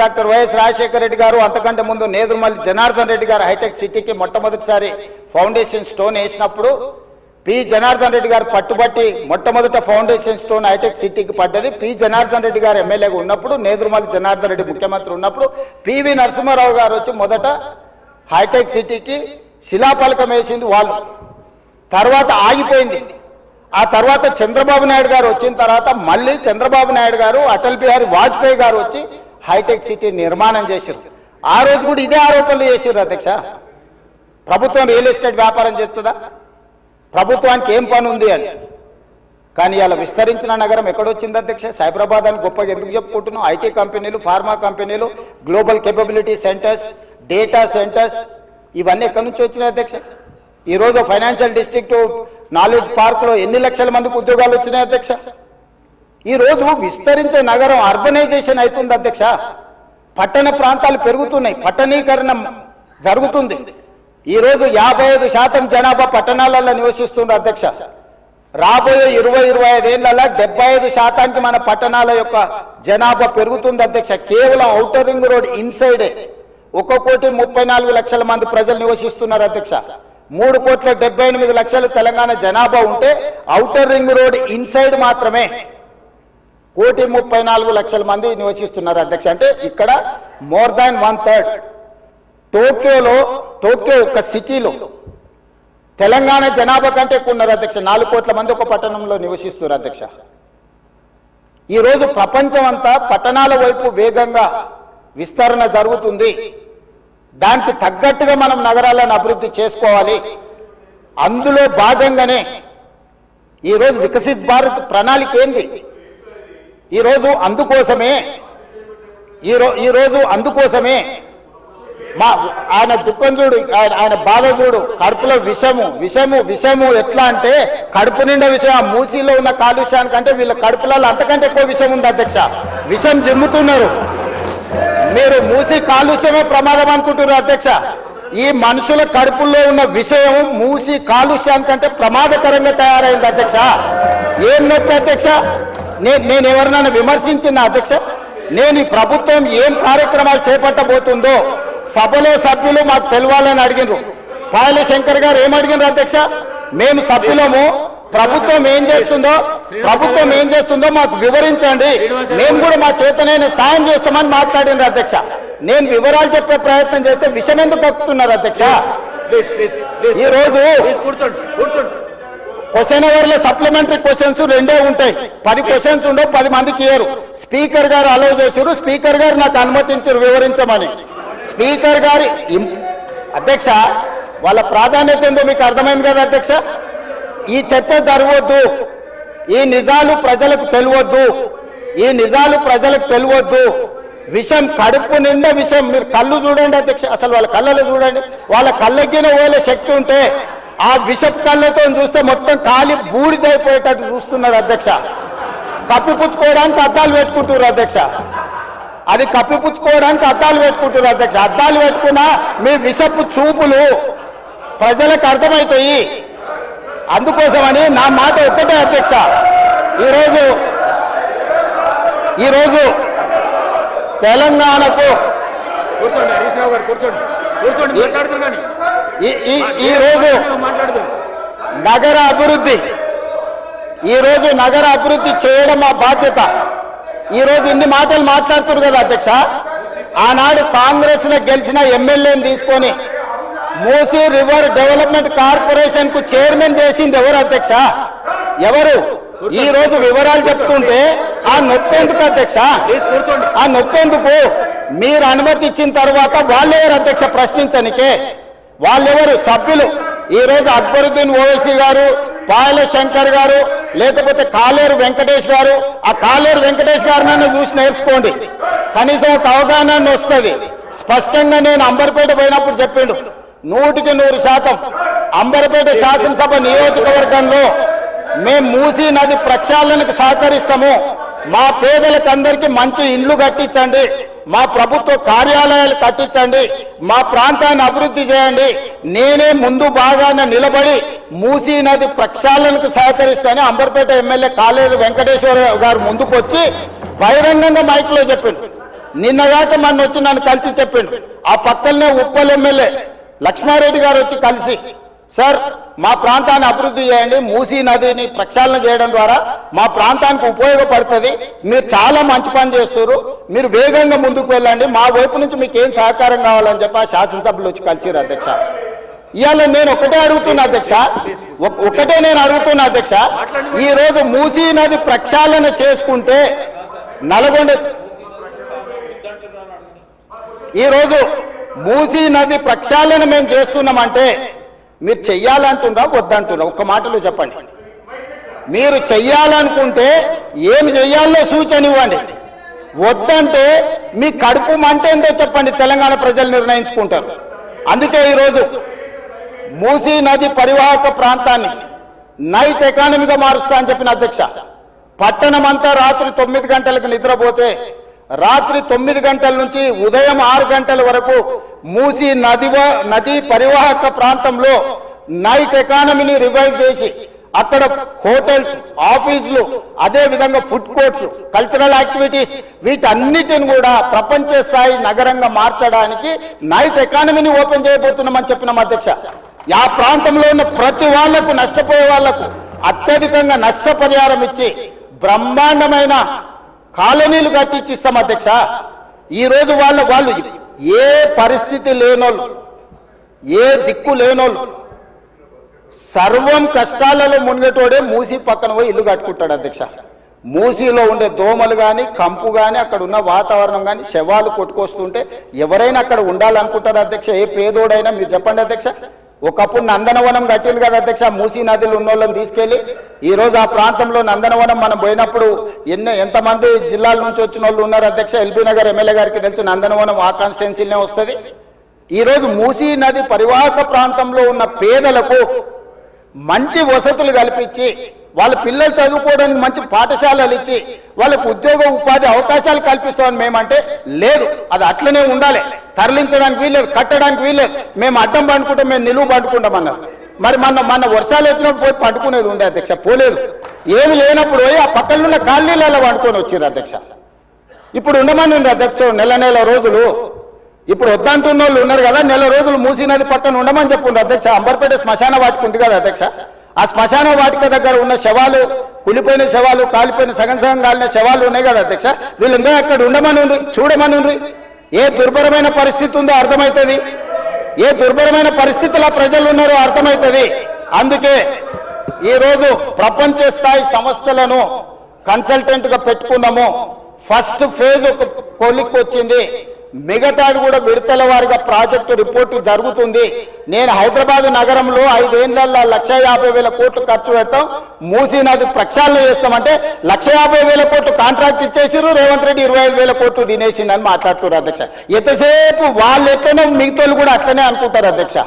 Doctor YS Rajasekhara Reddy గారు అంతకంటే ముందు నేదురుమల్లి జనార్దన్ రెడ్డి గారు హైటెక్ సిటీకి మొట్టమొదటిసారి ఫౌండేషన్ స్టోన్ వేసినప్పుడు పి జనార్దన్ రెడ్డి గారు పట్టుబట్టి మొట్టమొదట ఫౌండేషన్ స్టోన్ హైటెక్ సిటీకి పడ్డది. పి జనార్దన్ రెడ్డి గారు ఎమ్మెల్యేగా ఉన్నప్పుడు, నేదురుమల్లి జనార్దన్ రెడ్డి ముఖ్యమంత్రి ఉన్నప్పుడు పివి నరసింహారావు గారు వచ్చి మొదట హైటెక్ సిటీకి శిలాఫలకం వేసింది వాళ్ళు. తర్వాత ఆగిపోయింది. ఆ తర్వాత చంద్రబాబు నాయుడు గారు వచ్చిన తర్వాత మళ్ళీ చంద్రబాబు నాయుడు గారు, అటల్ బిహారీ వాజ్పేయి గారు వచ్చి హైటెక్ సిటీ నిర్మాణం చేశారు. ఆ రోజు కూడా ఇదే ఆరోపణలు చేశారు అధ్యక్ష. ప్రభుత్వం రియల్ ఎస్టేట్ వ్యాపారం చేస్తుందా, ప్రభుత్వానికి ఏం పని ఉంది అని. కానీ ఇలా విస్తరించిన నగరం ఎక్కడొచ్చింది అధ్యక్ష? సైబరాబాద్ అని గొప్పగా ఎందుకు చెప్పుకుంటున్నాం? ఐటీ కంపెనీలు, ఫార్మా కంపెనీలు, global capability centres, data centres ఇవన్నీ ఎక్కడి నుంచి వచ్చినాయి అధ్యక్ష? ఈరోజు ఫైనాన్షియల్ డిస్ట్రిక్ట్, నాలెడ్జ్ పార్క్లో ఎన్ని లక్షల మందికి ఉద్యోగాలు వచ్చినాయి అధ్యక్ష? ఈరోజు విస్తరించే నగరం అర్బనైజేషన్ అవుతుంది అధ్యక్ష. పట్టణ ప్రాంతాలు పెరుగుతున్నాయి, పట్టణీకరణ జరుగుతుంది. ఈరోజు 55% జనాభా పట్టణాలలో నివసిస్తున్నారు అధ్యక్ష. రాబోయే 20-25 ఏళ్లలో 75% మన పట్టణాల యొక్క జనాభా పెరుగుతుంది అధ్యక్ష. కేవలం ఔటర్ రింగ్ రోడ్ ఇన్సైడే 1,34,00,000 మంది ప్రజలు నివసిస్తున్నారు అధ్యక్ష. 3,78,00,000 తెలంగాణ జనాభా ఉంటే ఔటర్ రింగ్ రోడ్ ఇన్సైడ్ మాత్రమే 1,34,00,000 మంది నివసిస్తున్నారు అధ్యక్ష. అంటే ఇక్కడ మోర్ దాన్ 1/3. టోక్యో ఒక సిటీలో తెలంగాణ జనాభా కంటే ఎక్కువ ఉన్నారు అధ్యక్ష. 4 కోట్ల మంది ఒక పట్టణంలో నివసిస్తున్నారు అధ్యక్ష. ఈరోజు ప్రపంచం అంతా పట్టణాల వైపు వేగంగా విస్తరణ జరుగుతుంది. దానికి తగ్గట్టుగా మనం నగరాలను అభివృద్ధి చేసుకోవాలి. అందులో భాగంగానే ఈరోజు వికసిత్ భారత్ ప్రణాళిక ఏంది? ఈరోజు అందుకోసమే మా ఆయన దుఃఖం చూడు, ఆయన బాధ చూడు, కడుపులో విషము ఎట్లా అంటే కడుపు నిండా విషయం. ఆ మూసీలో ఉన్న కాలుష్యానికంటే వీళ్ళ కడుపులలో అంతకంటే ఎక్కువ విషయం ఉంది అధ్యక్ష. విషం జిమ్ముతున్నారు. మీరు మూసి కాలుష్యమే ప్రమాదం అనుకుంటున్నారు అధ్యక్ష. ఈ మనుషుల కడుపుల్లో ఉన్న విషయం మూసి కాలుష్యానికంటే ప్రమాదకరంగా తయారైంది అధ్యక్ష. ఏం నొప్పి అధ్యక్ష? నేను ఎవరినైనా విమర్శించిన అధ్యక్ష? నేను ఈ ప్రభుత్వం ఏం కార్యక్రమాలు చేపట్టబోతుందో సభలో సభ్యులు మాకు తెలవాలని అడిగినారు. పాయల శంకర్ గారు ఏం అడిగినారు అధ్యక్ష? మేము సభ్యులము, ప్రభుత్వం ఏం చేస్తుందో మాకు వివరించండి, మేము కూడా మా చేతనైన సాయం చేస్తామని మాట్లాడినారు అధ్యక్ష. నేను వివరాలు చెప్పే ప్రయత్నం చేస్తే విషయం ఎందుకు కక్కుతున్నారు అధ్యక్ష? ఈరోజు క్వశ్చన్ అవర్లో సప్లిమెంటరీ క్వశ్చన్స్ 2 ఉంటాయి. 10 క్వశ్చన్స్ ఉండవు, 10 మందికి ఇయ్యరు. స్పీకర్ గారు అలౌ చేశారు, స్పీకర్ గారు నాకు అనుమతించారు వివరించమని. స్పీకర్ గారి అధ్యక్ష వాళ్ళ ప్రాధాన్యత ఏందో మీకు అర్థమైంది కదా అధ్యక్ష. ఈ చర్చ జరగవద్దు, ఈ నిజాలు ప్రజలకు తెలియవద్దు. విషం కడుపు నిండా విషం. మీరు కళ్ళు చూడండి అధ్యక్ష, అసలు వాళ్ళ కళ్ళలో చూడండి. వాళ్ళ కళ్ళెక్కిన ఓలే శక్తి ఉంటే ఆ విషపు కళ్ళతో చూస్తే మొత్తం కాలి బూడిదైపోయేటట్టు చూస్తున్నారు అధ్యక్ష. కప్పిపుచ్చుకోవడానికి అద్దాలు పెట్టుకుంటున్నారు అధ్యక్ష. అద్దాలు పెట్టుకున్నా మీ విషపు చూపులు ప్రజలకు అర్థమవుతాయి. అందుకోసమని నా మాట ఒక్కటే అధ్యక్ష. ఈరోజు తెలంగాణకు ఈరోజు నగర అభివృద్ధి చేయడం మా బాధ్యత. ఈరోజు ఇన్ని మాటలు మాట్లాడుతున్నారు కదా అధ్యక్ష. ఆనాడు కాంగ్రెస్ లో గెలిచిన ఎమ్మెల్యేని తీసుకొని మూసీ రివర్ డెవలప్మెంట్ కార్పొరేషన్ కు చైర్మన్ చేసింది ఎవరు అధ్యక్ష? ఎవరు? ఈ రోజు వివరాలు చెప్తుంటే ఆ నొప్పెందుకు అధ్యక్ష? ఆ నొప్పెందుకు? మీరు అనుమతి ఇచ్చిన తర్వాత వాళ్ళెవరు అధ్యక్ష ప్రశ్నించనికే? వాళ్ళెవరు సభ్యులు? ఈ రోజు అక్బరుద్దీన్ ఓవైసీ గారు, పాయల శంకర్ గారు, లేకపోతే కాలేరు వెంకటేష్ గారు. ఆ కాలేరు వెంకటేష్ గారినైనా చూసి నేర్చుకోండి, కనీసం ఒక అవగాహన వస్తుంది. స్పష్టంగా నేను అంబర్పేట పోయినప్పుడు చెప్పిండు, 100% అంబర్పేట శాసనసభ నియోజకవర్గంలో మేము మూసీ నది ప్రక్షాళనకు సహకరిస్తాము. మా పేదలకు అందరికీ మంచి ఇండ్లు కట్టించండి, మా ప్రభుత్వ కార్యాలయాలు కట్టించండి, మా ప్రాంతాన్ని అభివృద్ధి చేయండి. నేనే ముందు భాగాన నిలబడి మూసీ నది ప్రక్షాళనకు సహకరిస్తానని అంబర్పేట ఎమ్మెల్యే కాలేరు వెంకటేశ్వర గారు ముందుకు వచ్చి బహిరంగంగా మైక్లో చెప్పిండు. నిన్నగాక మొన్న వచ్చి నన్ను కలిసి చెప్పిండు. ఆ పక్కనే ఉప్పల్ ఎమ్మెల్యే లక్ష్మారెడ్డి గారు వచ్చి కలిసి, సార్ మా ప్రాంతాన్ని అభివృద్ధి చేయండి, మూసీ నదిని ప్రక్షాళన చేయడం ద్వారా మా ప్రాంతానికి ఉపయోగపడుతుంది, మీరు చాలా మంచి పని చేస్తారు, మీరు వేగంగా ముందుకు వెళ్ళండి, మా వైపు నుంచి మీకు ఏం సహకారం కావాలని చెప్పి ఆ శాసనసభ్యులు వచ్చి కలిసిరు అధ్యక్ష. ఇవాళ నేను ఒకటే అడుగుతున్నా అధ్యక్ష, ఈ రోజు మూసీ నది ప్రక్షాళన చేసుకుంటే నల్గొండ, ఈరోజు మూసీ నది ప్రక్షాళన మేము చేస్తున్నామంటే మీరు చెయ్యాలంటున్నా వద్దంటున్నా? ఒక్క మాటలో చెప్పండి. మీరు చెయ్యాలనుకుంటే ఏమి చెయ్యాలో సూచన ఇవ్వండి, వద్దంటే మీ కడుపు మంట ఏందో చెప్పండి, తెలంగాణ ప్రజలు నిర్ణయించుకుంటారు. అందుకే ఈరోజు మూసీ నది పరివాహక ప్రాంతాన్ని నైట్ ఎకానమీగా మారుస్తా అని చెప్పిన అధ్యక్ష. పట్టణం అంతా రాత్రి 9 గంటలకు నిద్రపోతే రాత్రి 9 గంటల నుంచి ఉదయం 6 గంటల వరకు మూసీ నది పరివాహక ప్రాంతంలో నైట్ ఎకానమీని రివైవ్ చేసి అక్కడ హోటల్స్, ఆఫీసులు, అదే విధంగా ఫుడ్ కోర్ట్స్, కల్చరల్ యాక్టివిటీస్ వీటన్నిటిని కూడా ప్రపంచ స్థాయి నగరంగా మార్చడానికి నైట్ ఎకానమీని ఓపెన్ చేయబోతున్నామని చెప్పినాం అధ్యక్ష. ఆ ప్రాంతంలో ఉన్న ప్రతి వాళ్లకు, నష్టపోయే వాళ్లకు అత్యధికంగా నష్టపరిహారం ఇచ్చి బ్రహ్మాండమైన కాలనీలు కట్టించిస్తాం అధ్యక్ష. ఈరోజు వాళ్ళు ఏ పరిస్థితి లేనోళ్ళు, ఏ దిక్కు లేనోళ్ళు, సర్వం కష్టాలలో మునిగేటోడే మూసీ పక్కన పోయి ఇల్లు కట్టుకుంటాడు అధ్యక్ష. మూసీలో ఉండే దోమలు కానీ, కంపు కానీ, అక్కడ ఉన్న వాతావరణం కానీ, శవాలు కొట్టుకొస్తుంటే ఎవరైనా అక్కడ ఉండాలనుకుంటారు అధ్యక్ష? ఏ పేదోడైనా మీరు చెప్పండి అధ్యక్ష. ఒకప్పుడు నందనవనం కట్టింది కదా అధ్యక్ష, మూసీ నదిలో ఉన్న వాళ్ళని తీసుకెళ్లి. ఈరోజు ఆ ప్రాంతంలో నందనవనం మనం పోయినప్పుడు ఎంతమంది జిల్లాల నుంచి వచ్చిన వాళ్ళు ఉన్నారు అధ్యక్ష? ఎల్బీ నగర్ ఎమ్మెల్యే గారికి తెలుసు, నందనవనం ఆ కాన్స్టిట్యున్సీనే వస్తుంది. ఈరోజు మూసీ నది పరివాహక ప్రాంతంలో ఉన్న పేదలకు మంచి వసతులు కల్పించి, వాళ్ళ పిల్లలు చదువుకోవడానికి మంచి పాఠశాలలు ఇచ్చి వాళ్ళకు ఉద్యోగ ఉపాధి అవకాశాలు కల్పిస్తామని మేమంటే లేదు, అది అట్లనే ఉండాలి, తరలించడానికి వీల్లేదు, కట్టడానికి వీల్లేదు, మేము అడ్డం పండుకుంటాం, మేము నిలువు పండుకుంటామన్నారు. మరి మన వర్షాలు వచ్చినప్పుడు పోయి పండుకునేది ఉండే అధ్యక్ష, పోలేదు. ఏమి లేనప్పుడు పోయి ఆ పక్కన ఉన్న కాలనీలలో పండుకొని వచ్చారు అధ్యక్ష. ఇప్పుడు ఉండమని ఉంది అధ్యక్ష నెల రోజులు. ఇప్పుడు వద్దంటున్న వాళ్ళు ఉన్నారు కదా, నెల రోజులు మూసీ నది పక్కన ఉండమని చెప్పుండ్రు అధ్యక్ష. అంబర్పేట శ్మశాన వాటిక ఉంది కదా అధ్యక్ష, ఆ శ్మశాన వాటిక దగ్గర ఉన్న శవాలు, కులిపోయిన శవాలు, కాలిపోయిన సగం కాలిన శవాలు ఉన్నాయి కదా అధ్యక్ష, వీళ్ళందరూ అక్కడ ఉండమని ఉండ్రి, చూడమని ఉండ్రి. ఏ దుర్భరమైన పరిస్థితి ఉందో అర్థమవుతుంది, ఏ దుర్భరమైన పరిస్థితుల్లో ప్రజలు ఉన్నారో అర్థమవుతుంది. అందుకే ఈరోజు ప్రపంచ స్థాయి సంస్థలను కన్సల్టెంట్ గా పెట్టుకున్నాము. ఫస్ట్ ఫేజ్ ఒక కొలిక్కి వచ్చింది, మిగతాది కూడా విడతల వారిగా ప్రాజెక్టు రిపోర్టు జరుగుతుంది. నేను హైదరాబాద్ నగరంలో 5 ఏళ్లలో 150,000 కోట్లు ఖర్చు పెడతాం, మూసీ నది ప్రక్షాళన చేస్తామంటే 150,000 కోట్లు కాంట్రాక్ట్ ఇచ్చేసారు, రేవంత్ రెడ్డి 25,000 కోట్లు తినేసిండని మాట్లాడుతున్నారు అధ్యక్ష. ఎంతసేపు వాళ్ళు ఎట్లనో మిగతా కూడా అట్లనే అనుకుంటారు అధ్యక్ష.